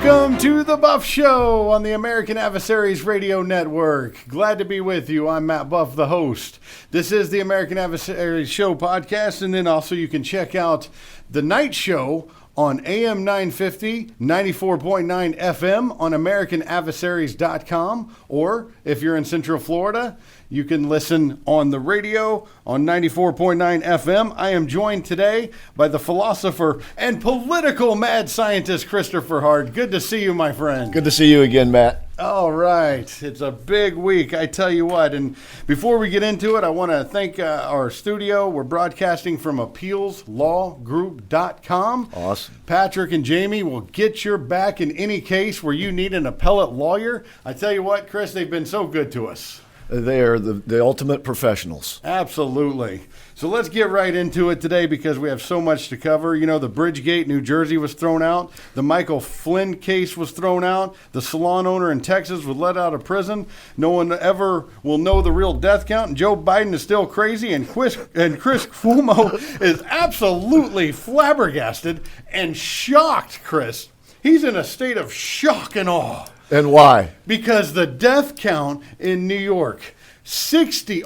Welcome to the Buff Show on the American Adversaries Radio Network. Glad to be with you. I'm Matt Buff, the host. This is the American Adversaries Show podcast, and then also you can check out the night show on AM 950, 94.9 FM on AmericanAdversaries.com, or if you're in Central Florida, you can listen on the radio on 94.9 FM. I am joined today by the philosopher and political mad scientist, Christopher Hart. Good to see you, my friend. Good to see you again, Matt. All right. It's a big week, I tell you what. And before we get into it, I want to thank our studio. We're broadcasting from appealslawgroup.com. Awesome. Patrick and Jamie will get your back in any case where you need an appellate lawyer. I tell you what, Chris, they've been so good to us. They are the ultimate professionals. Absolutely. So let's get right into it today because we have so much to cover. You know, the Bridgegate, New Jersey was thrown out. The Michael Flynn case was thrown out. The salon owner in Texas was let out of prison. No one ever will know the real death count. And Joe Biden is still crazy. And Chris Cuomo is absolutely flabbergasted and shocked, Chris. He's in a state of shock and awe. And why? Because the death count in New York,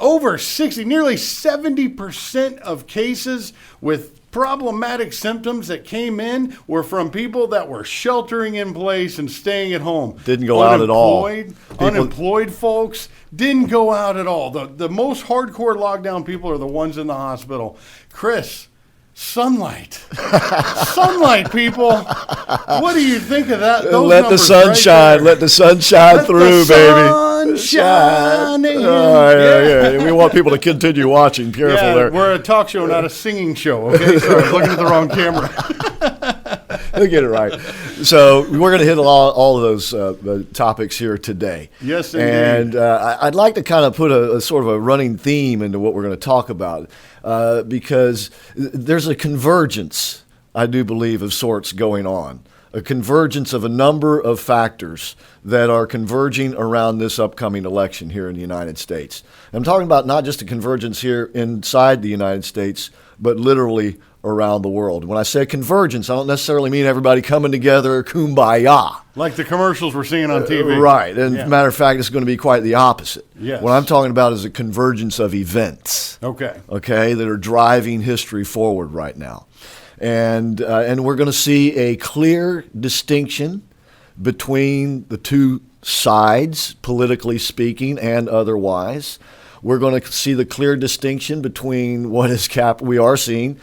over 60, nearly 70% of cases with problematic symptoms that came in were from people that were sheltering in place and staying at home. Didn't go out at all. Unemployed folks didn't go out at all. The most hardcore lockdown people are the ones in the hospital. Chris, sunlight, people. What do you think of that? Let the sun shine. Let the sun shine through, baby. Shine. Yeah. We want people to continue watching. Careful there. We're a talk show, not a singing show. Okay, sorry, I'm looking at the wrong camera. We'll get it right. So we're going to hit all of those topics here today. Yes, indeed. And I'd like to kind of put a sort of a running theme into what we're going to talk about because there's a convergence, I do believe, of sorts going on. A convergence of a number of factors that are converging around this upcoming election here in the United States. I'm talking about not just a convergence here inside the United States, but literally around the world. When I say convergence, I don't necessarily mean everybody coming together, kumbaya. Like the commercials we're seeing on TV. Right. And matter of fact, it's going to be quite the opposite. Yes. What I'm talking about is a convergence of events. Okay, that are driving history forward right now. And we're going to see a clear distinction between the two sides, politically speaking and otherwise. We're going to see the clear distinction between what is capitalism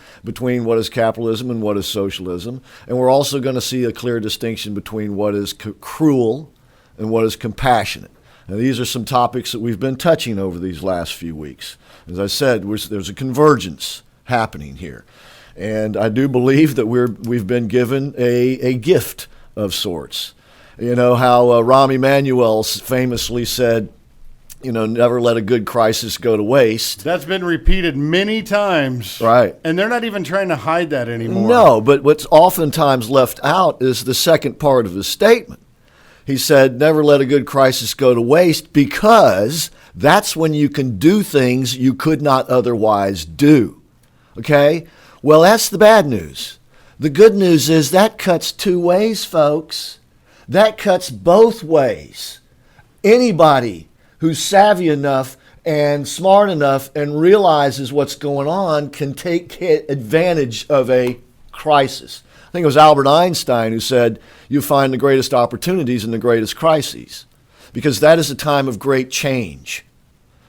and what is socialism. And we're also going to see a clear distinction between what is cruel and what is compassionate. Now, these are some topics that we've been touching over these last few weeks. As I said, there's a convergence happening here. And I do believe that we've been given a gift of sorts. You know how Rahm Emanuel famously said, never let a good crisis go to waste. That's been repeated many times. Right. And they're not even trying to hide that anymore. No, but what's oftentimes left out is the second part of his statement. He said, never let a good crisis go to waste because that's when you can do things you could not otherwise do. Okay? Well, that's the bad news. The good news is that cuts two ways, folks. That cuts both ways. Anybody who's savvy enough and smart enough and realizes what's going on can take advantage of a crisis. I think it was Albert Einstein who said, you find the greatest opportunities in the greatest crises, because that is a time of great change.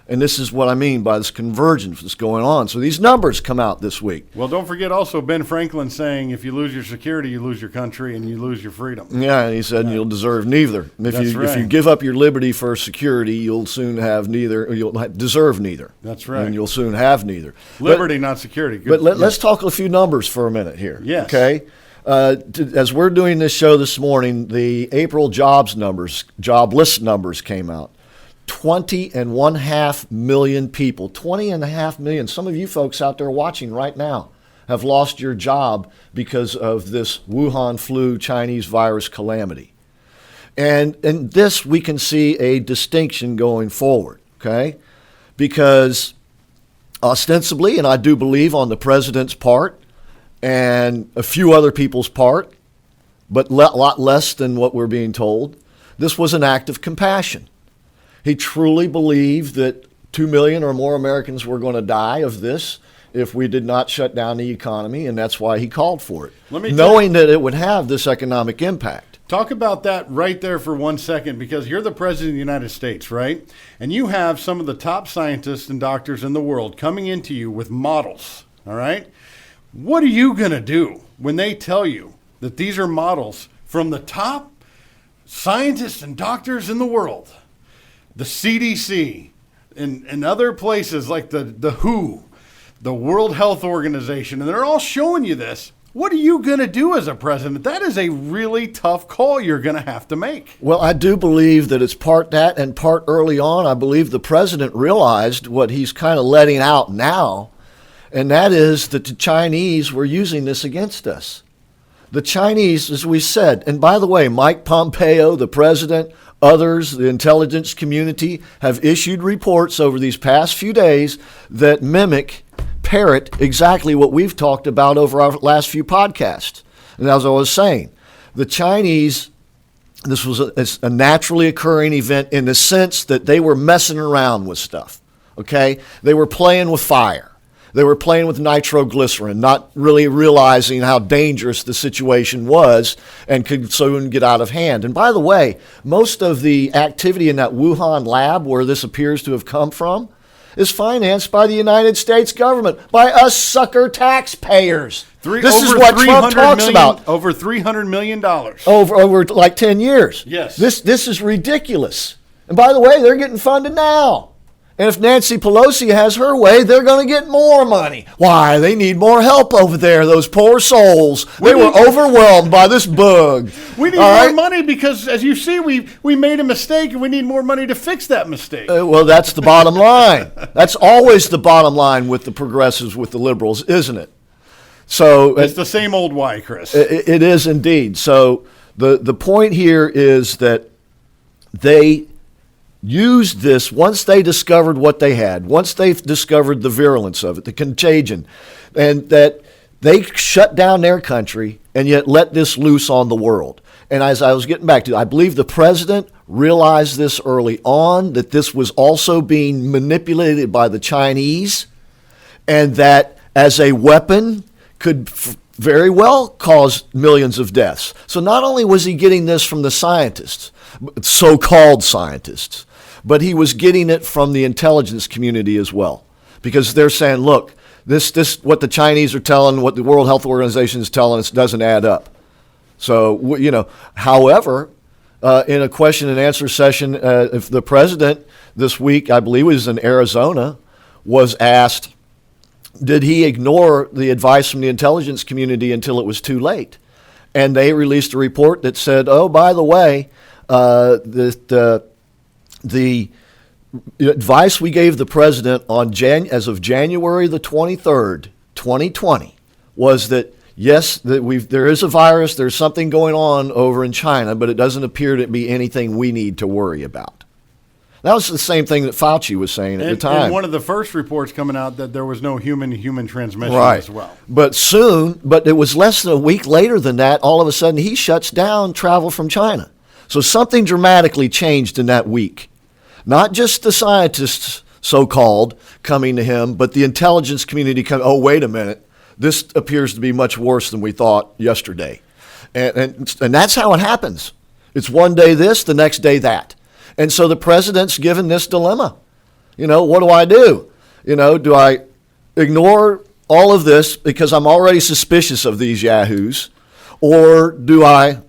And this is what I mean by this convergence that's going on. So these numbers come out this week. Well, don't forget also Ben Franklin saying if you lose your security, you lose your country and you lose your freedom. Yeah, and he said you'll deserve neither. If you give up your liberty for security, you'll soon have neither, or you'll deserve neither. That's right. And you'll soon have neither. Liberty, not security. But let's talk a few numbers for a minute here. Yes. Okay? As we're doing this show this morning, the April jobless numbers came out. 20.5 million people, 20.5 million. Some of you folks out there watching right now have lost your job because of this Wuhan Flu Chinese virus calamity. And in this, we can see a distinction going forward, okay? Because ostensibly, and I do believe on the president's part and a few other people's part, but a lot less than what we're being told. This was an act of compassion. He truly believed that 2 million or more Americans were going to die of this if we did not shut down the economy, and that's why he called for it, knowing that it would have this economic impact. Talk about that right there for 1 second, because you're the president of the United States, right? And you have some of the top scientists and doctors in the world coming into you with models, all right? What are you going to do when they tell you that these are models from the top scientists and doctors in the world? The CDC and other places like the WHO, the World Health Organization, and they're all showing you this. What are you going to do as a president? That is a really tough call you're going to have to make. Well, I do believe that it's part that and part early on. I believe the president realized what he's kind of letting out now, and that is that the Chinese were using this against us. The Chinese, as we said, and by the way, Mike Pompeo, the president, others, the intelligence community, have issued reports over these past few days that parrot exactly what we've talked about over our last few podcasts. And as I was saying, the Chinese, this was a naturally occurring event in the sense that they were messing around with stuff, okay? They were playing with fire. They were playing with nitroglycerin, not really realizing how dangerous the situation was and could soon get out of hand. And by the way, most of the activity in that Wuhan lab where this appears to have come from is financed by the United States government, by us sucker taxpayers. This is what Trump talks about. Over $300 million. Over like 10 years. Yes. This is ridiculous. And by the way, they're getting funded now. And if Nancy Pelosi has her way, they're going to get more money. Why? They need more help over there, those poor souls. They were overwhelmed by this bug. We need more money because, as you see, we made a mistake and we need more money to fix that mistake. Well, that's the bottom line. That's always the bottom line with the progressives, with the liberals, isn't it? So it's the same old why, Chris. It is indeed. So the point here is that they used this once they discovered what they had, once they discovered the virulence of it, the contagion, and that they shut down their country and yet let this loose on the world. And as I was getting back to, I believe the president realized this early on, that this was also being manipulated by the Chinese, and that as a weapon could very well cause millions of deaths. So not only was he getting this from the scientists, so-called scientists, but he was getting it from the intelligence community as well, because they're saying, look, this what the Chinese are telling, what the World Health Organization is telling us doesn't add up. So, however, in a question and answer session, if the president this week, I believe it was in Arizona, was asked, did he ignore the advice from the intelligence community until it was too late? And they released a report that said, oh, by the way, the advice we gave the president on as of January the 23rd, 2020, was that, yes, that there is a virus, there's something going on over in China, but it doesn't appear to be anything we need to worry about. That was the same thing that Fauci was saying at the time. And one of the first reports coming out that there was no human-to-human transmission as well. But it was less than a week later than that, all of a sudden he shuts down travel from China. So something dramatically changed in that week. Not just the scientists, so-called, coming to him, but the intelligence community coming, oh, wait a minute, this appears to be much worse than we thought yesterday. And that's how it happens. It's one day this, the next day that. And so the president's given this dilemma. What do I do? Do I ignore all of this because I'm already suspicious of these yahoos, or do I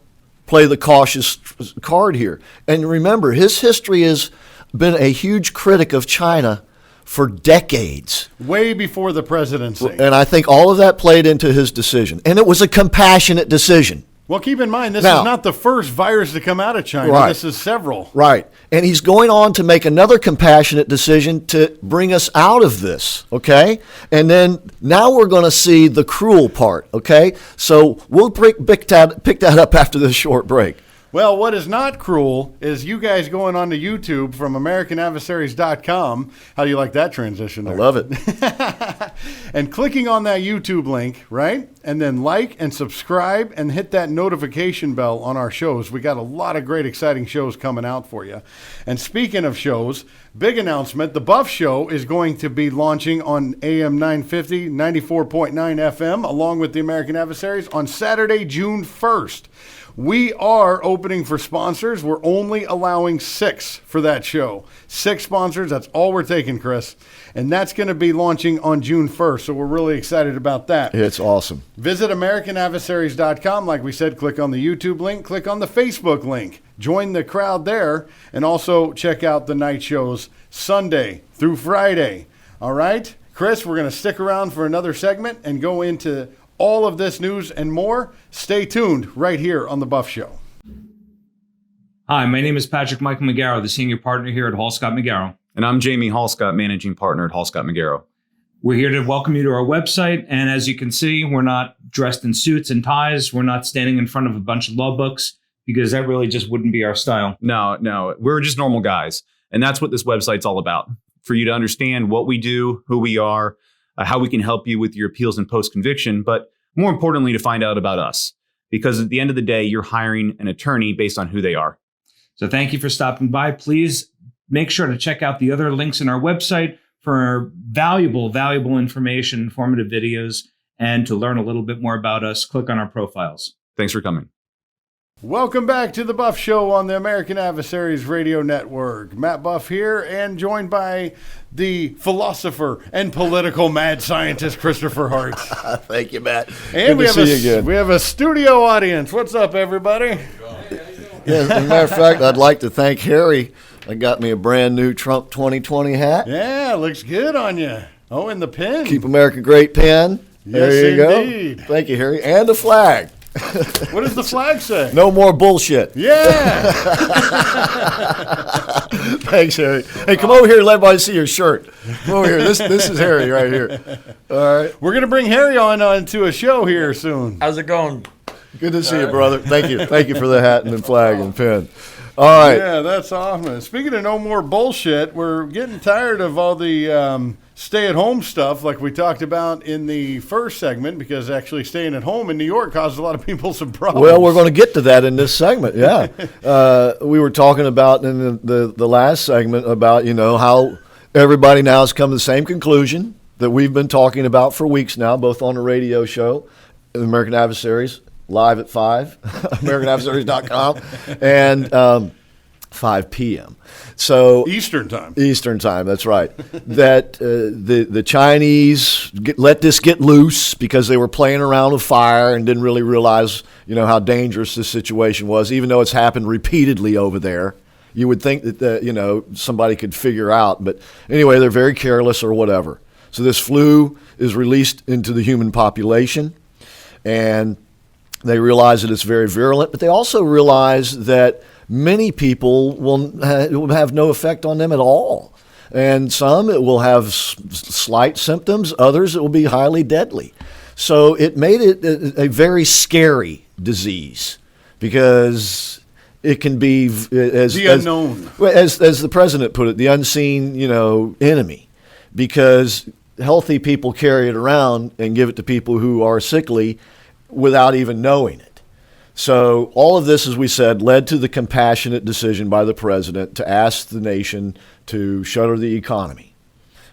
play the cautious card here? And remember, his history has been a huge critic of China for decades. Way before the presidency. And I think all of that played into his decision. And it was a compassionate decision. Well, keep in mind, this is not the first virus to come out of China. Right. This is several. Right. And he's going on to make another compassionate decision to bring us out of this, okay? And then now we're going to see the cruel part, okay? So we'll pick that up after this short break. Well, what is not cruel is you guys going on to YouTube from AmericanAdversaries.com. How do you like that transition there? I love it. And clicking on that YouTube link, right? And then like and subscribe and hit that notification bell on our shows. We got a lot of great, exciting shows coming out for you. And speaking of shows, big announcement, The Buff Show is going to be launching on AM 950, 94.9 FM, along with the American Adversaries on Saturday, June 1st. We are opening for sponsors. We're only allowing 6 for that show. 6 sponsors. That's all we're taking, Chris. And that's going to be launching on June 1st. So we're really excited about that. It's awesome. Visit AmericanAdversaries.com. Like we said, click on the YouTube link. Click on the Facebook link. Join the crowd there. And also check out the night shows Sunday through Friday. All right? Chris, we're going to stick around for another segment and go into all of this news and more. Stay tuned right here on The Buff Show. Hi, my name is Patrick Michael McGarrow, the senior partner here at Hall Scott McGarrow. And I'm Jamie Hallscott, managing partner at Hall Scott McGarrow. We're here to welcome you to our website. And as you can see, we're not dressed in suits and ties. We're not standing in front of a bunch of law books because that really just wouldn't be our style. No, we're just normal guys. And that's what this website's all about. For you to understand what we do, who we are, how we can help you with your appeals and post-conviction, but more importantly, to find out about us. Because at the end of the day, you're hiring an attorney based on who they are. So thank you for stopping by. Please make sure to check out the other links in our website for valuable information, informative videos, and to learn a little bit more about us, click on our profiles. Thanks for coming. Welcome back to The Buff Show on the American Adversaries Radio Network. Matt Buff here, and joined by the philosopher and political mad scientist, Christopher Hart. Thank you, Matt. And Good to see you again. We have a studio audience. What's up, everybody? Yeah, as a matter of fact, I'd like to thank Harry. That got me a brand new Trump 2020 hat. Yeah, looks good on you. Oh, and the pin. Keep America Great pin. Yes, there you indeed. go. Thank you, Harry. And a flag. What does the flag say? No more bullshit. Yeah. Thanks, Harry. Hey, come over here and let everybody see your shirt. Come over here. This is Harry right here. All right. We're going to bring Harry on to a show here soon. How's it going? Good to see you, brother. Thank you. Thank you for the hat and the flag and pin. All right. Yeah, that's awesome. Speaking of no more bullshit, we're getting tired of all the stay-at-home stuff like we talked about in the first segment, because actually staying at home in New York caused a lot of people some problems. Well, we're going to get to that in this segment, yeah. We were talking about in the last segment about, how everybody now has come to the same conclusion that we've been talking about for weeks now, both on the radio show, American Adversaries, live at 5, AmericanAdversaries.com, and 5 p.m. So Eastern time, that's right. That the Chinese let this get loose because they were playing around with fire and didn't really realize, how dangerous this situation was, even though it's happened repeatedly over there. You would think that, somebody could figure out. But anyway, they're very careless or whatever. So this flu is released into the human population, and they realize that it's very virulent, but they also realize that many people will have no effect on them at all. And some, it will have slight symptoms. Others, it will be highly deadly. So it made it a very scary disease because it can be, the unknown. As the president put it, the unseen, enemy. Because healthy people carry it around and give it to people who are sickly without even knowing it. So all of this, as we said, led to the compassionate decision by the president to ask the nation to shutter the economy.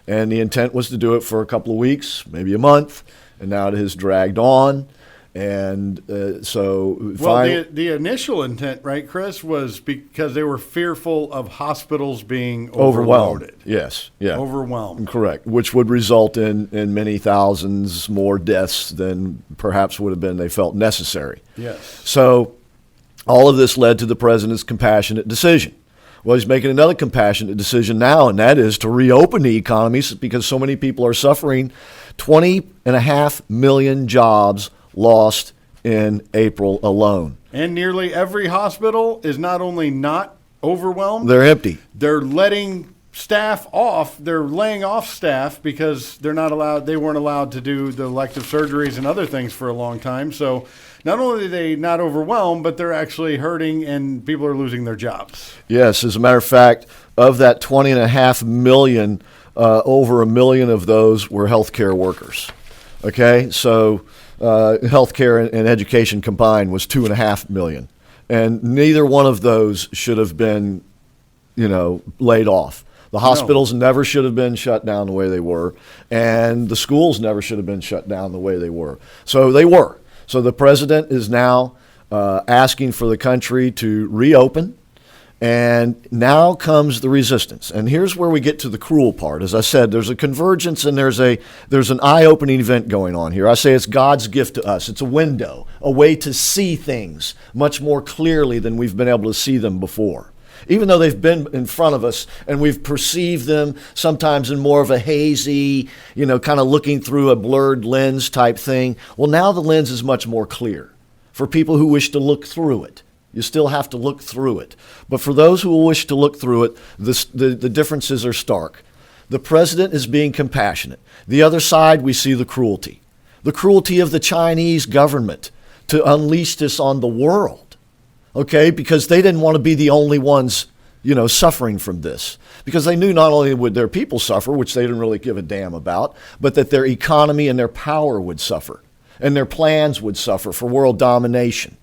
And the intent was to do it for a couple of weeks, maybe a month, and now it has dragged on. And the initial intent, right, Chris, was because they were fearful of hospitals being overloaded. Yes, yeah, overwhelmed. Correct, which would result in many thousands more deaths than perhaps would have been they felt necessary. Yes. So all of this led to the president's compassionate decision. Well, he's making another compassionate decision now, and that is to reopen the economies because so many people are suffering. 20.5 million jobs lost in April alone. And nearly every hospital is not only not overwhelmed, they're empty. They're letting staff off. They're laying off staff because they weren't allowed to do the elective surgeries and other things for a long time. So not only are they not overwhelmed, but they're actually hurting and people are losing their jobs. Yes, as a matter of fact, of that 20.5 million, over 1 million of those were healthcare workers. Okay, so healthcare and education combined was 2.5 million. And neither one of those should have been, laid off. The hospitals never should have been shut down the way they were, and the schools never should have been shut down the way they were. So they were. So the president is now asking for the country to reopen, and now comes the resistance. And here's where we get to the cruel part. As I said, there's a convergence and there's an eye-opening event going on here. I say it's God's gift to us. It's a window, a way to see things much more clearly than we've been able to see them before. Even though they've been in front of us and we've perceived them sometimes in more of a hazy, kind of looking through a blurred lens type thing. Well, now the lens is much more clear for people who wish to look through it. You still have to look through it. But for those who wish to look through it, the differences are stark. The president is being compassionate. The other side, we see the cruelty. The cruelty of the Chinese government to unleash this on the world. Okay, because they didn't want to be the only ones, suffering from this. Because they knew not only would their people suffer, which they didn't really give a damn about, but that their economy and their power would suffer. And their plans would suffer for world domination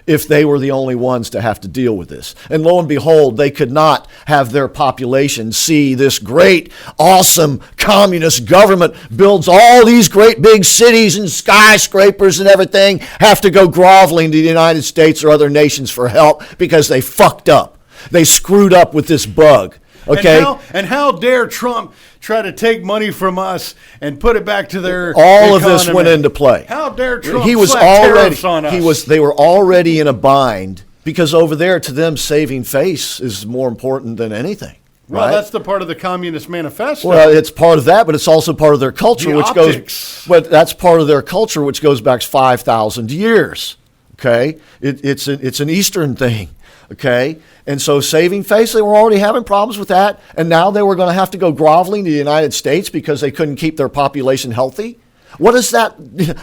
if they were the only ones to have to deal with this. And lo and behold, they could not have their population see this great, awesome communist government builds all these great big cities and skyscrapers and everything, have to go groveling to the United States or other nations for help because they fucked up. They screwed up with this bug. Okay. And how dare Trump try to take money from us and put it back to their all economy. Of this went into play. How dare Trump he was slap already tariffs on us? They were already in a bind because over there to them saving face is more important than anything. Well, right? that's the part of the Communist Manifesto. Well, it's part of that, but it's also part of their culture, But that's part of their culture, which goes back 5,000 years. Okay, it's an Eastern thing. Okay, and so saving face, they were already having problems with that, and now they were going to have to go groveling to the United States because they couldn't keep their population healthy. What is that?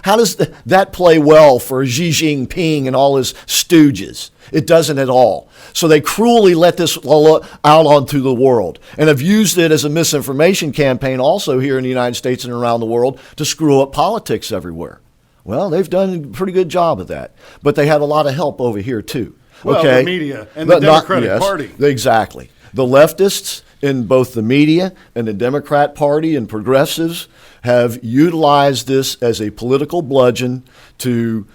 How does that play well for Xi Jinping and all his stooges? It doesn't at all. So they cruelly let this out onto the world and have used it as a misinformation campaign also here in the United States and around the world to screw up politics everywhere. Well, they've done a pretty good job of that, but they had a lot of help over here too. Well, okay. The media and the Democratic Party. Exactly. The leftists in both the media and the Democrat Party and progressives have utilized this as a political bludgeon to,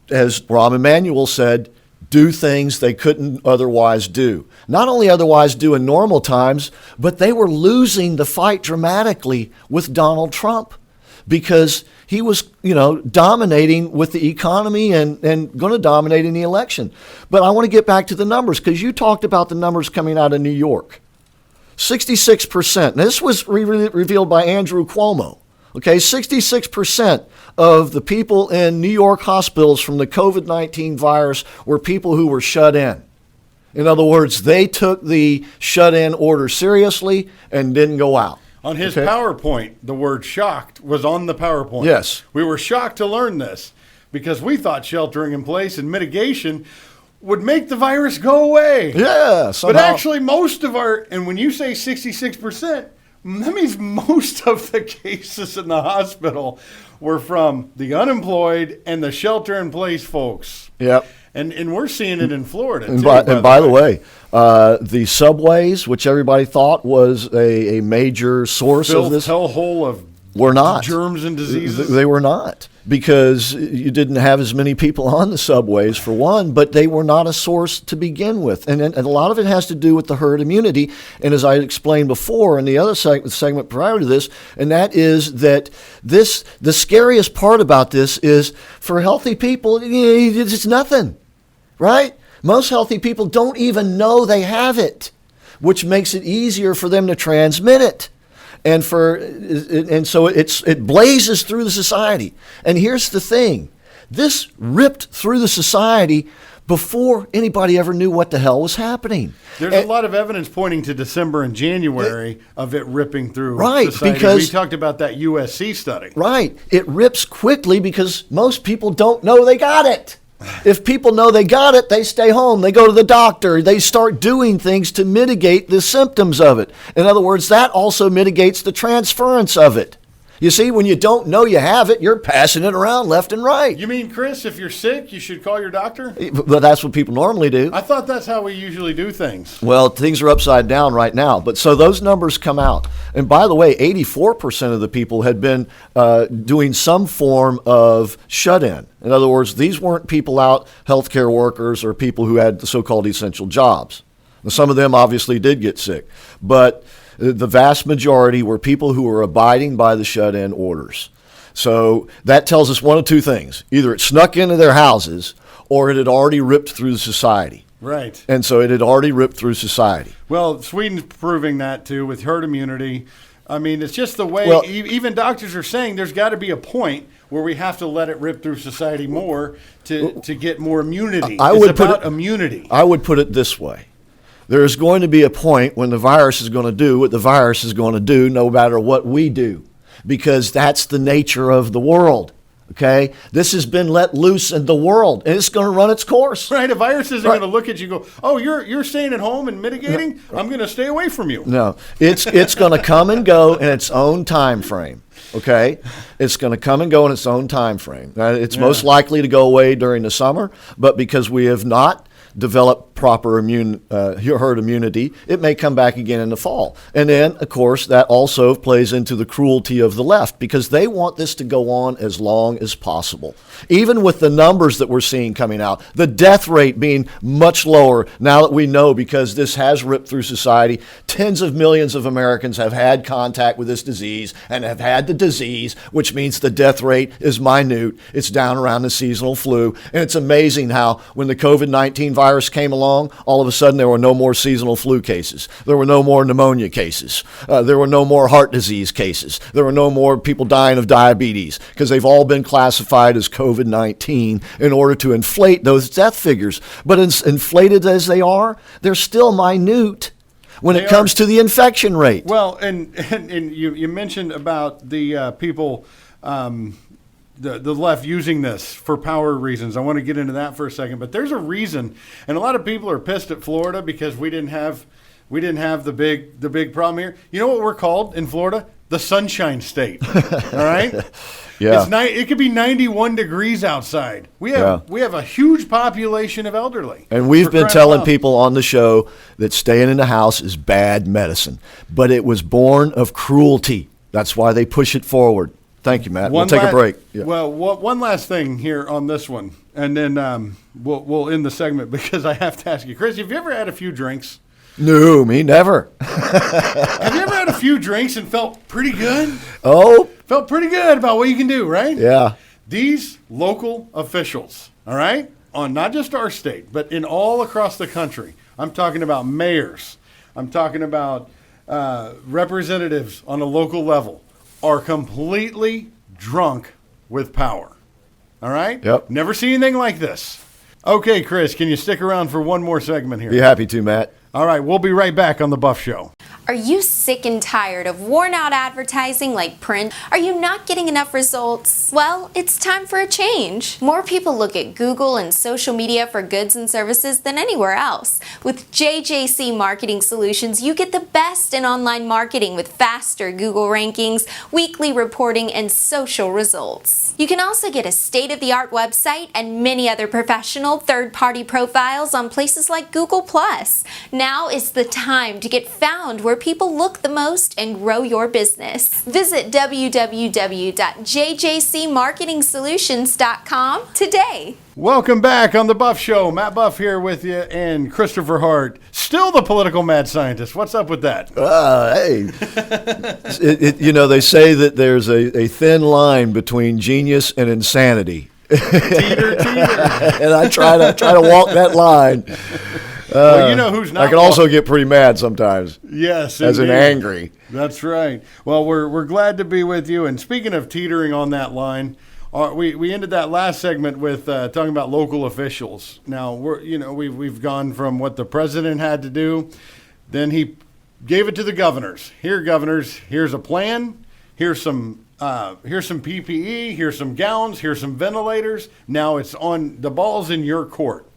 as Rahm Emanuel said, do things they couldn't otherwise do. Not only otherwise do in normal times, but they were losing the fight dramatically with Donald Trump because he was, dominating with the economy and going to dominate in the election. But I want to get back to the numbers because you talked about the numbers coming out of New York. 66%. Now, this was revealed by Andrew Cuomo. Okay, 66% of the people in New York hospitals from the COVID-19 virus were people who were shut in. In other words, they took the shut-in order seriously and didn't go out. On his PowerPoint, the word shocked was on the PowerPoint. Yes. We were shocked to learn this because we thought sheltering in place and mitigation would make the virus go away. Yeah, somehow. But actually most of and when you say 66%, that means most of the cases in the hospital were from the unemployed and the shelter-in-place folks. Yep. And we're seeing it in Florida, and too. By the way, the subways, which everybody thought was a major source of this, hellhole of were not. Germs and diseases. They were not, because you didn't have as many people on the subways, for one, but they were not a source to begin with. And a lot of it has to do with the herd immunity. And as I explained before in the other segment prior to this, and that is that the scariest part about this is for healthy people, it's nothing. Right? Most healthy people don't even know they have it, which makes it easier for them to transmit it. And so it blazes through the society. And here's the thing. This ripped through the society before anybody ever knew what the hell was happening. There's a lot of evidence pointing to December and January of it ripping through Right, society. because we talked about that USC study. Right. It rips quickly because most people don't know they got it. If people know they got it, they stay home. They go to the doctor. They start doing things to mitigate the symptoms of it. In other words, that also mitigates the transference of it. You see, when you don't know you have it, you're passing it around left and right. You mean, Chris, if you're sick, you should call your doctor? But that's what people normally do. I thought that's how we usually do things. Well, things are upside down right now. But so those numbers come out. And by the way, 84% of the people had been doing some form of shut-in. In other words, these weren't people out, healthcare workers or people who had the so-called essential jobs. Now, some of them obviously did get sick. But the vast majority were people who were abiding by the shut-in orders. So that tells us one of two things. Either it snuck into their houses or it had already ripped through society. Right. And so it had already ripped through society. Well, Sweden's proving that, too, with herd immunity. I mean, it's just the way even doctors are saying there's got to be a point where we have to let it rip through society more to get more immunity. It's about immunity. I would put it this way. There is going to be a point when the virus is going to do what the virus is going to do no matter what we do, because that's the nature of the world. Okay? This has been let loose in the world, and it's going to run its course. Right? A virus isn't going to look at you and go, oh, you're staying at home and mitigating? No. I'm going to stay away from you. No. It's going to come and go in its own time frame. Okay? It's going to come and go in its own time frame. It's most likely to go away during the summer, but because we have not develop proper herd immunity, it may come back again in the fall. And then, of course, that also plays into the cruelty of the left because they want this to go on as long as possible. Even with the numbers that we're seeing coming out, the death rate being much lower now that we know because this has ripped through society. Tens of millions of Americans have had contact with this disease and have had the disease, which means the death rate is minute. It's down around the seasonal flu. And it's amazing how when the COVID-19 virus came along, all of a sudden there were no more seasonal flu cases. There were no more pneumonia cases. There were no more heart disease cases. There were no more people dying of diabetes because they've all been classified as COVID-19 in order to inflate those death figures. But inflated as they are, they're still minute when it comes to the infection rate. Well, and you mentioned about the people the left using this for power reasons. I want to get into that for a second, but there's a reason, and a lot of people are pissed at Florida because we didn't have the big problem here. You know what we're called in Florida? The Sunshine State. All right. Yeah. It could be 91 degrees outside. We have a huge population of elderly. And we've been telling people on the show that staying in the house is bad medicine, but it was born of cruelty. That's why they push it forward. Thank you, Matt. We'll take a break. Yeah. Well, one last thing here on this one, and then we'll end the segment because I have to ask you, Chris, have you ever had a few drinks? No, me never. Have you ever had a few drinks and felt pretty good? Oh. Felt pretty good about what you can do, right? Yeah. These local officials, all right, on not just our state, but in all across the country, I'm talking about mayors, I'm talking about representatives on a local level, are completely drunk with power. All right? Yep. Never seen anything like this. Okay, Chris, can you stick around for one more segment here? Be happy to, Matt. All right, we'll be right back on The Buff Show. Are you sick and tired of worn-out advertising like print? Are you not getting enough results? Well, it's time for a change. More people look at Google and social media for goods and services than anywhere else. With JJC Marketing Solutions, you get the best in online marketing with faster Google rankings, weekly reporting, and social results. You can also get a state-of-the-art website and many other professional third-party profiles on places like Google+. Now is the time to get found where people look the most and grow your business. Visit www.jjcmarketingsolutions.com today. Welcome back on The Buff Show. Matt Buff here with you and Christopher Hart, still the political mad scientist. What's up with that? Hey, they say that there's a thin line between genius and insanity. Teeter. And I try to walk that line. Well, you know who's not. I can also get pretty mad sometimes. Yes, as in angry. That's right. Well, we're glad to be with you. And speaking of teetering on that line, we ended that last segment with talking about local officials. Now we've gone from what the president had to do, then he gave it to the governors. Here, governors, here's a plan. Here's some PPE. Here's some gowns. Here's some ventilators. Now it's on the ball's in your court.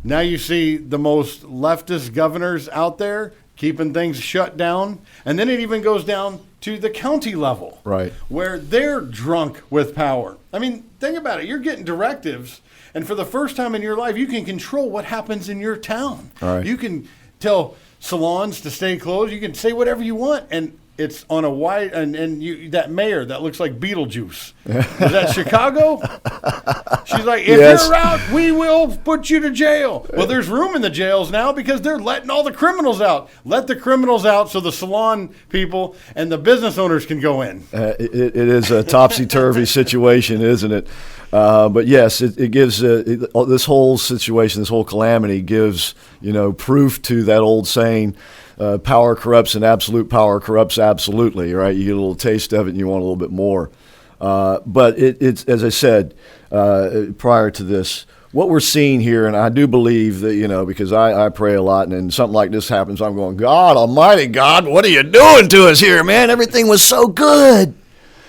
Now you see the most leftist governors out there keeping things shut down, and then it even goes down to the county level, right, where they're drunk with power. I mean, think about it. You're getting directives, and for the first time in your life, you can control what happens in your town. Right. You can tell salons to stay closed. You can say whatever you want, and it's on a wide, and you, that mayor that looks like Beetlejuice. Is that Chicago? She's like, if you're out, we will put you to jail. Well, there's room in the jails now because they're letting all the criminals out. Let the criminals out so the salon people and the business owners can go in. It is a topsy-turvy situation, isn't it? But yes, it gives this whole situation, this whole calamity gives, proof to that old saying, power corrupts and absolute power corrupts absolutely, right? You get a little taste of it and you want a little bit more. But it's, as I said prior to this, what we're seeing here, and I do believe that, because I pray a lot, and something like this happens, I'm going, God almighty, God, what are you doing to us here, man? Everything was so good.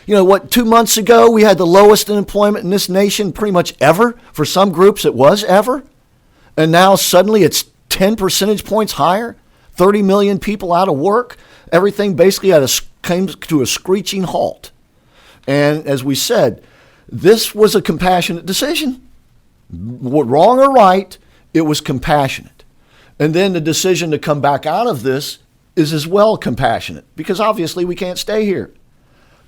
2 months ago, we had the lowest unemployment in this nation pretty much ever. For some groups, it was ever. And now suddenly it's 10 percentage points higher. 30 million people out of work. Everything basically came to a screeching halt. And as we said, this was a compassionate decision. Wrong or right, it was compassionate. And then the decision to come back out of this is as well compassionate, because obviously we can't stay here.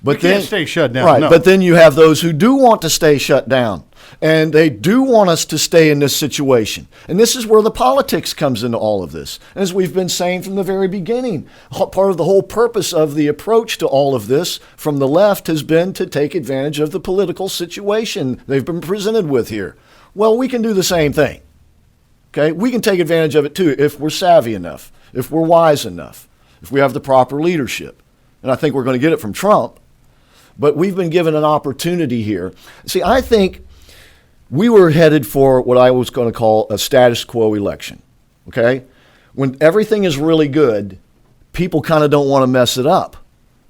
But we can't stay shut down. Right, no. But then you have those who do want to stay shut down. And they do want us to stay in this situation. And this is where the politics comes into all of this. As we've been saying from the very beginning, part of the whole purpose of the approach to all of this from the left has been to take advantage of the political situation they've been presented with here. Well, we can do the same thing. Okay? We can take advantage of it too if we're savvy enough, if we're wise enough, if we have the proper leadership. And I think we're going to get it from Trump. But we've been given an opportunity here. See, I think we were headed for what I was going to call a status quo election, okay? When everything is really good, people kind of don't want to mess it up,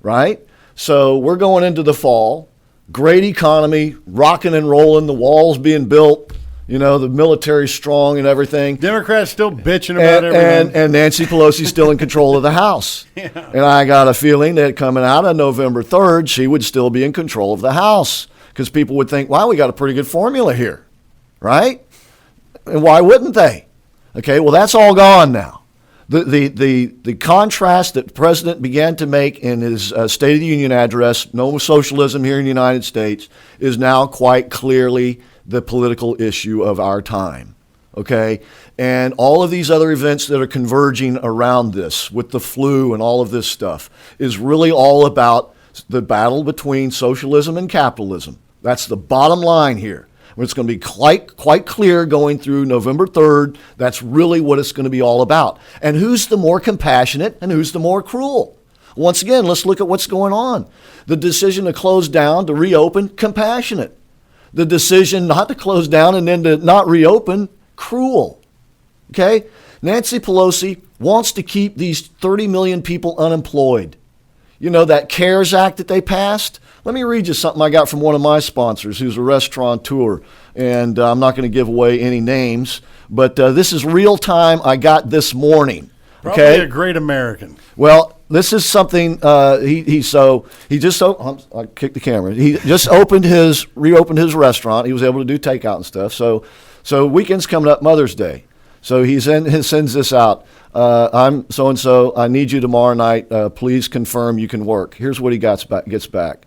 right? So we're going into the fall, great economy, rocking and rolling, the walls being built, the military strong and everything. Democrats still bitching about everything. And Nancy Pelosi's still in control of the House. Yeah. And I got a feeling that coming out on November 3rd, she would still be in control of the House. Because people would think, wow, we got a pretty good formula here, right? And why wouldn't they? Okay, well, that's all gone now. The contrast that the president began to make in his State of the Union address, no socialism here in the United States, is now quite clearly the political issue of our time, okay? And all of these other events that are converging around this with the flu and all of this stuff is really all about the battle between socialism and capitalism. That's the bottom line here. It's going to be quite clear going through November 3rd. That's really what it's going to be all about. And who's the more compassionate and who's the more cruel? Once again, let's look at what's going on. The decision to close down, to reopen, compassionate. The decision not to close down and then to not reopen, cruel. Okay? Nancy Pelosi wants to keep these 30 million people unemployed. That CARES Act that they passed? Let me read you something I got from one of my sponsors who's a restaurateur. And I'm not going to give away any names, but this is real time I got this morning. Probably a great American. Well, this is something he just I kicked the camera. He just reopened his restaurant. He was able to do takeout and stuff. So weekend's coming up, Mother's Day. So he sends this out. I'm so and so. I need you tomorrow night. Please confirm you can work. Here's what he gets back.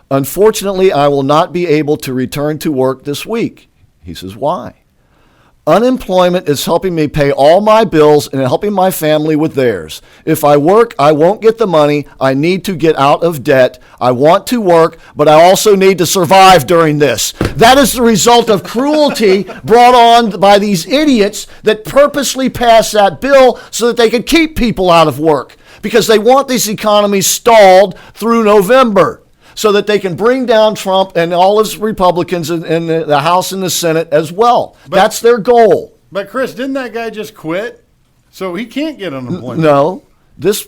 Unfortunately, I will not be able to return to work this week. He says, why? Unemployment is helping me pay all my bills and helping my family with theirs. If I work, I won't get the money. I need to get out of debt. I want to work, but I also need to survive during this. That is the result of cruelty brought on by these idiots that purposely passed that bill so that they could keep people out of work because they want this economy stalled through November. so that they can bring down Trump and all his Republicans in the House and the Senate as well. That's their goal. But Chris, didn't that guy just quit? So he can't get unemployment. No, this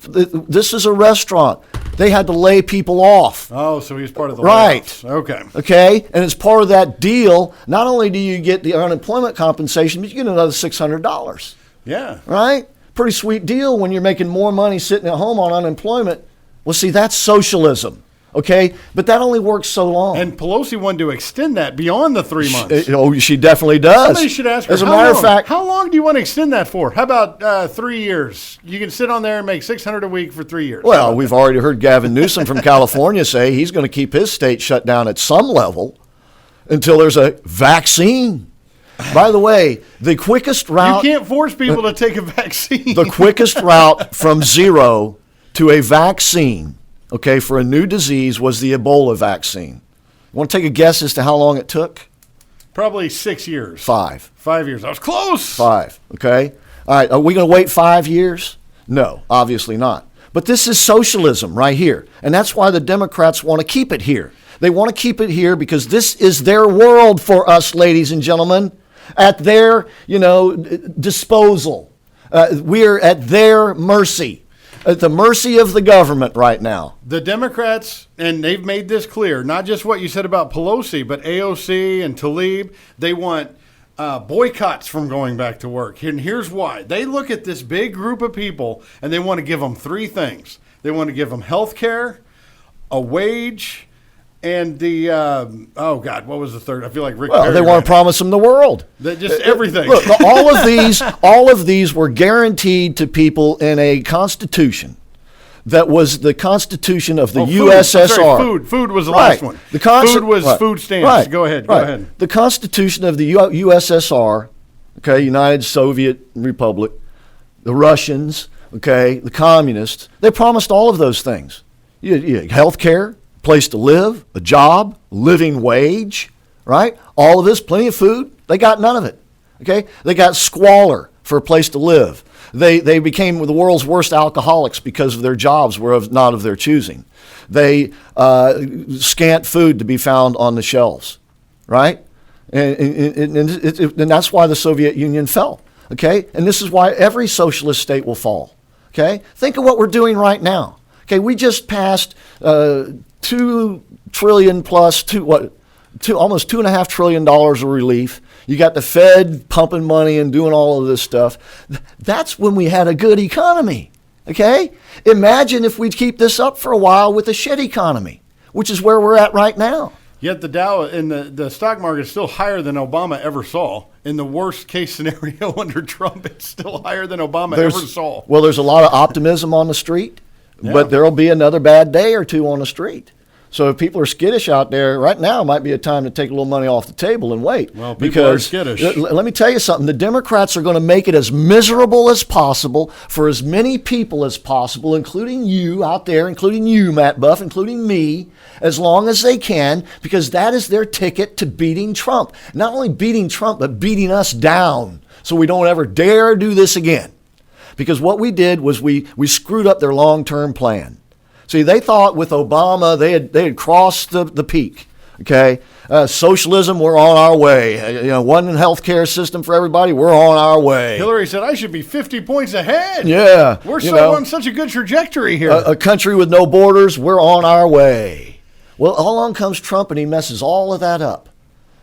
is a restaurant. They had to lay people off. Oh, so he's part of the right. layoffs. Okay, and as part of that deal, not only do you get the unemployment compensation, but you get another $600. Yeah. Right? Pretty sweet deal when you're making more money sitting at home on unemployment. Well, see, that's socialism. Okay, but that only works so long. And Pelosi wanted to extend that beyond the 3 months. She definitely does. Somebody should ask her, as a matter of fact, how long do you want to extend that for? How about 3 years? You can sit on there and make $600 a week for 3 years. Well, we've already heard Gavin Newsom from California say he's going to keep his state shut down at some level until there's a vaccine. By the way, the quickest route... You can't force people to take a vaccine. The quickest route from zero to a vaccine, okay, for a new disease was the Ebola vaccine. You want to take a guess as to how long it took? Probably 6 years. 5. 5 years. I was close. 5, okay? All right, are we going to wait 5 years? No, obviously not. But this is socialism right here. And that's why the Democrats want to keep it here. They want to keep it here because this is their world for us, ladies and gentlemen, at their, disposal. We're at their mercy. At the mercy of the government right now. The Democrats, and they've made this clear, not just what you said about Pelosi, but AOC and Tlaib, they want boycotts from going back to work. And here's why. They look at this big group of people, and they want to give them 3 things. They want to give them health care, a wage, and the, what was the third? I feel like Rick Perry. They want to promise them the world. Just everything. Look, all of these were guaranteed to people in a constitution that was the Constitution of the USSR. Food was the last one. Food was food stamps. Right. Go ahead. The Constitution of the USSR, okay, United Soviet Republic, the Russians, okay, the communists, they promised all of those things. You health care, place to live, a job, living wage, right? All of this, plenty of food. They got none of it, okay? They got squalor for a place to live. They became the world's worst alcoholics because of their jobs were not of their choosing. They scant food to be found on the shelves, right? And that's why the Soviet Union fell, okay? And this is why every socialist state will fall, okay? Think of what we're doing right now. Okay, we just passed $2 trillion plus almost $2.5 trillion of relief. You got the Fed pumping money and doing all of this stuff. That's when we had a good economy. Okay, imagine if we keep this up for a while with a shit economy, which is where we're at right now. Yet the Dow and the stock market is still higher than Obama ever saw. In the worst case scenario under Trump, it's still higher than Obama ever saw. Well, there's a lot of optimism on the street. Yeah. But there'll be another bad day or two on the street. So if people are skittish out there, right now might be a time to take a little money off the table and wait. Well, people are skittish. Let me tell you something. The Democrats are going to make it as miserable as possible for as many people as possible, including you out there, including you, Matt Buff, including me, as long as they can, because that is their ticket to beating Trump. Not only beating Trump, but beating us down so we don't ever dare do this again. Because what we did was we screwed up their long-term plan. See, they thought with Obama they had crossed the peak. Okay, socialism, we're on our way. One health care system for everybody, we're on our way. Hillary said, I should be 50 points ahead. Yeah. We're on such a good trajectory here. A country with no borders, we're on our way. Well, along comes Trump and he messes all of that up.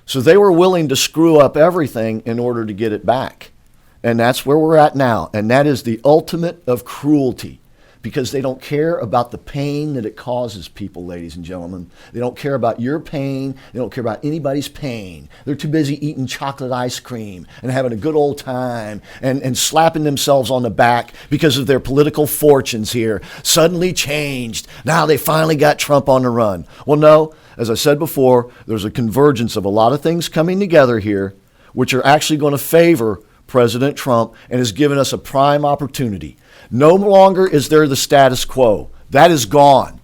So they were willing to screw up everything in order to get it back. And that's where we're at now. And that is the ultimate of cruelty because they don't care about the pain that it causes people, ladies and gentlemen. They don't care about your pain. They don't care about anybody's pain. They're too busy eating chocolate ice cream and having a good old time and slapping themselves on the back because of their political fortunes here. Suddenly changed. Now they finally got Trump on the run. Well, no, as I said before, there's a convergence of a lot of things coming together here which are actually going to favor President Trump and has given us a prime opportunity. No longer is there the status quo. That is gone.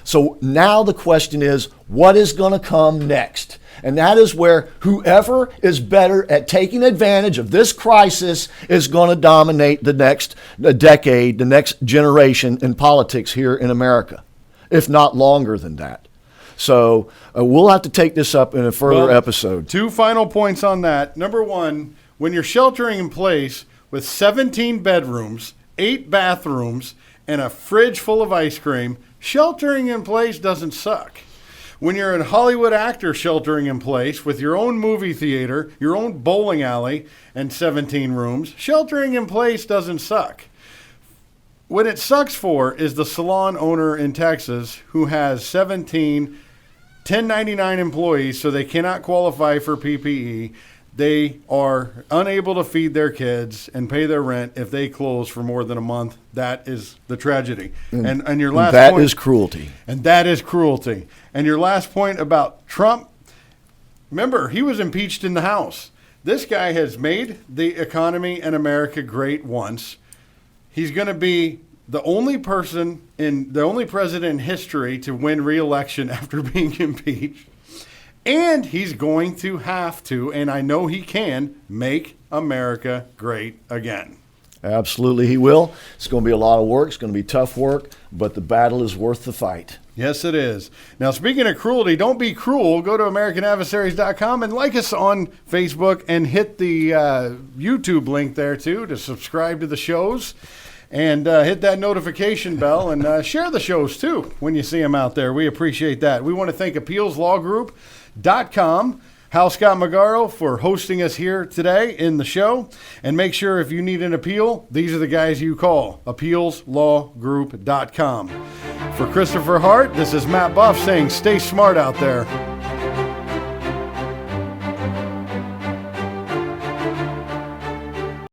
So now the question is, what is going to come next? And that is where whoever is better at taking advantage of this crisis is going to dominate the next decade, the next generation in politics here in America, if not longer than that. So we'll have to take this up in a further episode. 2 final points on that. Number 1, when you're sheltering in place with 17 bedrooms, 8 bathrooms, and a fridge full of ice cream, sheltering in place doesn't suck. When you're a Hollywood actor sheltering in place with your own movie theater, your own bowling alley, and 17 rooms, sheltering in place doesn't suck. What it sucks for is the salon owner in Texas who has 17 1099 employees, so they cannot qualify for PPE. They are unable to feed their kids and pay their rent if they close for more than a month. That is the tragedy. And your last that point, is cruelty. And that is cruelty. And your last point about Trump, remember, he was impeached in the House. This guy has made the economy in America great once. He's going to be the only president in history to win re-election after being impeached. And he's going to have to, and I know he can, make America great again. Absolutely, he will. It's going to be a lot of work. It's going to be tough work, but the battle is worth the fight. Yes, it is. Now, speaking of cruelty, don't be cruel. Go to AmericanAdversaries.com and like us on Facebook and hit the YouTube link there, too, to subscribe to the shows. And hit that notification bell and share the shows, too, when you see them out there. We appreciate that. We want to thank AppealsLawGroup.com, Hal Scott Magaro, for hosting us here today in the show. And make sure if you need an appeal, these are the guys you call, AppealsLawGroup.com. For Christopher Hart, this is Matt Buff saying stay smart out there.